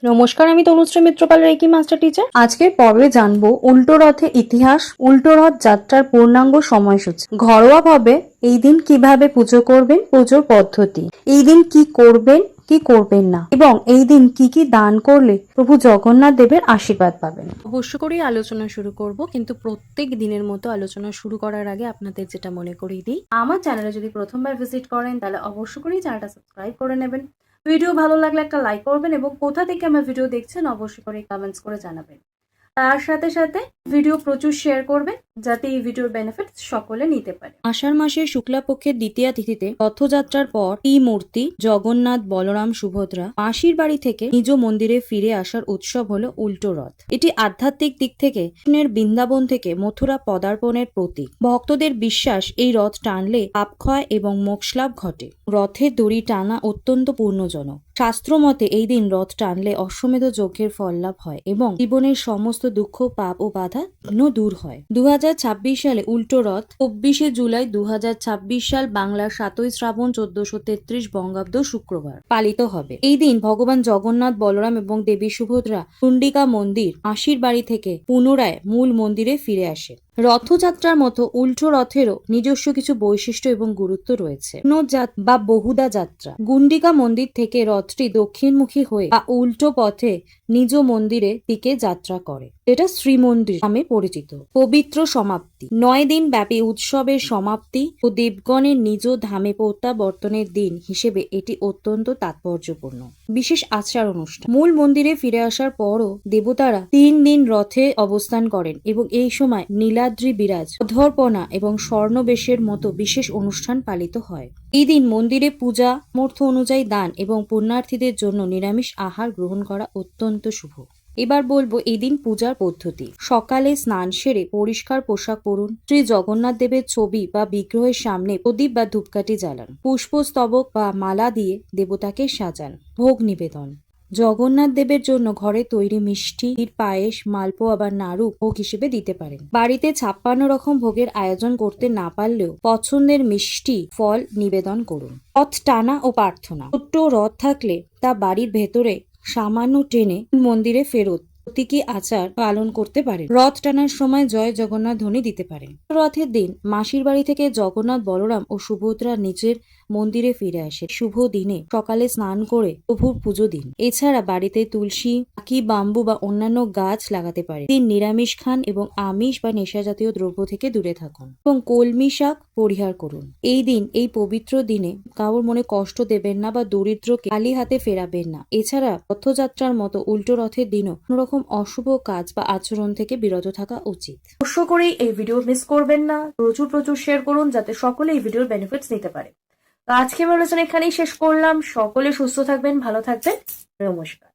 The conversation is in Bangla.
নমস্কার, আমি Tanushree Mitrapal, reiki master teacher. আজকের পর্বে জানবো উল্টো রথের ইতিহাস, উল্টো রথ যাত্রার পূর্ণাঙ্গ সময়সূচি, ঘরোয়াভাবে এই দিন কিভাবে পুজো করবেন, পুজোর পদ্ধতি, এই দিন কি করবেন কি করবেন না, এবং এই দিন কি কি দান করলে প্রভু জগন্নাথ দেবের আশীর্বাদ পাবেন। অবশ্য করেই আলোচনা শুরু করব, কিন্তু প্রত্যেক দিনের মতো আলোচনা শুরু করার আগে আপনাদের যেটা মনে করিয়ে দিই, আমার চ্যানেলে যদি প্রথমবার ভিজিট করেন তাহলে অবশ্য করেই চ্যানেলটা সাবস্ক্রাইব করে নেবেন। ভিডিও ভালো লাগলে একটা লাইক করবেন এবং কোথা থেকে আমার ভিডিও দেখছেন অবশ্যই করে কমেন্টস করে জানাবেন। তার সাথে সাথে ভিডিও প্রচুর শেয়ার করবেন যাতে এই ভিডিওর বেনিফিট সকলে নিতে পারে। আষাঢ় মাসের শুক্লাপক্ষের দ্বিতীয়া তিথিতে রথযাত্রার পর ত্রিমূর্তি জগন্নাথ, বলরাম, সুভদ্রা মাসির বাড়ি থেকে নিজ মন্দিরে ফিরে আসার উৎসব হলো উল্টো রথ। এটি আধ্যাত্মিক দিক থেকে কৃষ্ণের বৃন্দাবন থেকে মথুরা পদার্পণের প্রতীক। ভক্তদের বিশ্বাস এই রথ টানলে পাপক্ষয় এবং মোক্ষলাভ ঘটে। রথের দড়ি টানা অত্যন্ত পূর্ণজনক। শাস্ত্র মতে এই দিন রথ টানলে অশ্বমেধ যজ্ঞের ফল লাভ হয় এবং জীবনের সমস্ত দুঃখ, পাপ ও বাধা দূর হয়। 2026 সালে উল্টো রথ 24শে জুলাই 2026 সাল বাংলার 7ই শ্রাবণ 1433 বঙ্গাব্দ শুক্রবার পালিত হবে। এই দিন ভগবান জগন্নাথ, বলরাম এবং দেবী সুভদ্রা কুণ্ডিকা মন্দির মাসির বাড়ি থেকে পুনরায় মূল মন্দিরে ফিরে আসে। রথযাত্রার মতো উল্টো রথেরও নিজস্ব কিছু বৈশিষ্ট্য এবং গুরুত্ব রয়েছে। বা বহুদা যাত্রা, গুণ্ডিকা মন্দির থেকে রথটি দক্ষিণমুখী হয়ে বা উল্টো পথে নিজ মন্দিরের দিকে যাত্রা করে, যেটা শ্রীমন্দির নামে পরিচিত। পবিত্র সমাপ্তি, 9 দিন ব্যাপী উৎসবের সমাপ্তি ও দেবগণের নিজ ধামে প্রত্যাবর্তনের দিন হিসেবে এটি অত্যন্ত তাৎপর্যপূর্ণ। বিশেষ আচার অনুষ্ঠান, মূল মন্দিরে ফিরে আসার পরও দেবতারা 3 দিন রথে অবস্থান করেন এবং এই সময় নীলাদ্রি বিরাজ, অধর্পণা এবং স্বর্ণবেশের মতো বিশেষ অনুষ্ঠান পালিত হয়। এই দিন মন্দিরে পূজা, সামর্থ্য অনুযায়ী দান এবং পুণ্যার্থীদের জন্য নিরামিষ আহার গ্রহণ করা অত্যন্ত শুভ। এবার বলবো এই দিন পূজার পদ্ধতি। সকালে স্নান সেরে পরিষ্কার পোশাক পরুন। শ্রী জগন্নাথ দেবের ছবি বা বিগ্রহের সামনে প্রদীপ বা ধূপকাঠি জ্বালান। পুষ্পস্তবক বা মালা দিয়ে দেবতাকে সাজান। ভোগ নিবেদন, জগন্নাথ দেবের জন্য ঘরে তৈরি মিষ্টি, পায়েস, মালপোয়া বা নাড়ু ভোগ হিসেবে দিতে পারেন। বাড়িতে 56 রকম ভোগের আয়োজন করতে না পারলেও পছন্দের মিষ্টি, ফল নিবেদন করুন। রথ টানা ও প্রার্থনা, ছোট্ট রথ থাকলে তা বাড়ির ভেতরে সামান্য টেনে মন্দিরে ফেরত প্রতীকী আচার পালন করতে পারেন। রথ টানার সময় জয় জগন্নাথ ধ্বনি দিতে পারেন। রথের দিন মাসির বাড়ি থেকে জগন্নাথ, বলরাম ও সুভদ্রা নিজের মন্দিরে ফিরে আসে। শুভ দিনে সকালে স্নান করে প্রভুর পুজো দিন। এছাড়া বাড়িতে তুলসী, আকি, বাম্বু বা অন্যান্য গাছ লাগাতে পারে। দিন নিরামিষ খান এবং আমিষ বা নেশা জাতীয় দ্রব্য থেকে দূরে থাকুন এবং কলমি শাক পরিহার করুন। এই দিন, এই পবিত্র দিনে কারোর মনে কষ্ট দেবেন না বা দরিদ্রকে খালি হাতে ফেরাবেন না। এছাড়া রথযাত্রার মতো উল্টো রথের দিনও কোন রকম অশুভ কাজ বা আচরণ থেকে বিরত থাকা উচিত। অবশ্য করেই এই ভিডিও মিস করবেন না, প্রচুর শেয়ার করুন যাতে সকলে এই ভিডিওর বেনিফিটস নিতে পারে। তো আজকে আমি আলোচনা এখানেই শেষ করলাম। সকলে সুস্থ থাকবেন, ভালো থাকবেন। নমস্কার।